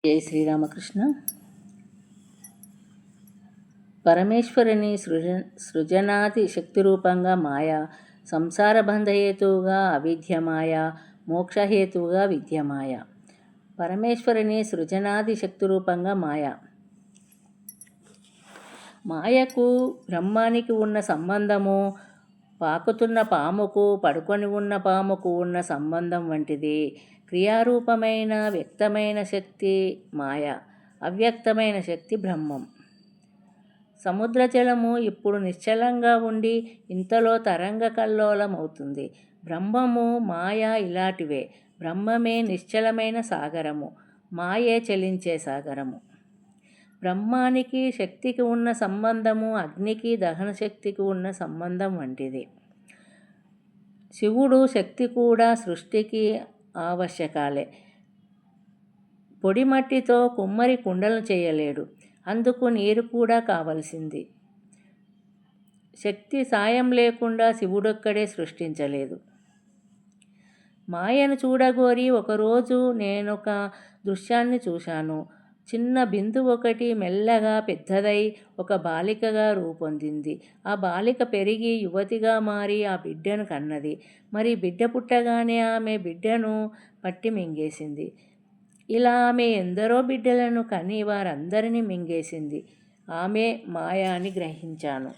జై శ్రీరామకృష్ణ. పరమేశ్వరుని సృజనాది శక్తిరూపంగా మాయ, సంసారబంధహేతువుగా అవిద్యమాయ, మోక్షహేతువుగా విద్యమాయ. పరమేశ్వరుని సృజనాది శక్తిరూపంగా మాయ. మాయకు బ్రహ్మానికి ఉన్న సంబంధము పాకుతున్న పాముకు పడుకొని ఉన్న పాముకు ఉన్న సంబంధం వంటిది. క్రియారూపమైన వ్యక్తమైన శక్తి మాయ, అవ్యక్తమైన శక్తి బ్రహ్మం. సముద్ర జలము ఇప్పుడు నిశ్చలంగా ఉండి ఇంతలో తరంగ కల్లోలం అవుతుంది. బ్రహ్మము మాయ ఇలాంటివే. బ్రహ్మమే నిశ్చలమైన సాగరము, మాయే చలించే సాగరము. బ్రహ్మానికి శక్తికి ఉన్న సంబంధము అగ్నికి దహన శక్తికి ఉన్న సంబంధం వంటిది. శివుడు శక్తి కూడా సృష్టికి ఆవశ్యకాలే. పొడి మట్టితో కుమ్మరి కుండలను చేయలేడు, అందుకు నీరు కూడా కావలసింది. శక్తి సాయం లేకుండా శివుడొక్కడే సృష్టించలేదు. మాయను చూడగోరి ఒకరోజు నేనొక దృశ్యాన్ని చూశాను. చిన్న బిందువు ఒకటి మెల్లగా పెద్దదై ఒక బాలికగా రూపొందింది. ఆ బాలిక పెరిగి యువతిగా మారి ఆ బిడ్డను కన్నది. మరి బిడ్డ పుట్టగానే ఆమె బిడ్డను పట్టి మింగేసింది. ఇలా ఆమె ఎందరో బిడ్డలను కని వారందరినీ మింగేసింది. ఆమె మాయ అని గ్రహించాను.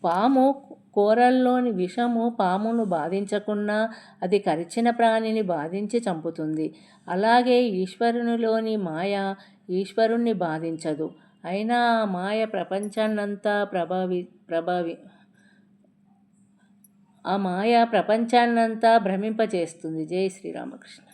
పాము కూరల్లోని విషము పామును బాధించకున్నా అది కరిచిన ప్రాణిని బాధించి చంపుతుంది. అలాగే ఈశ్వరునిలోని మాయ ఈశ్వరుణ్ణి బాధించదు. అయినా ఆ మాయ ప్రపంచాన్నంతా భ్రమింపచేస్తుంది. జై శ్రీరామకృష్ణ.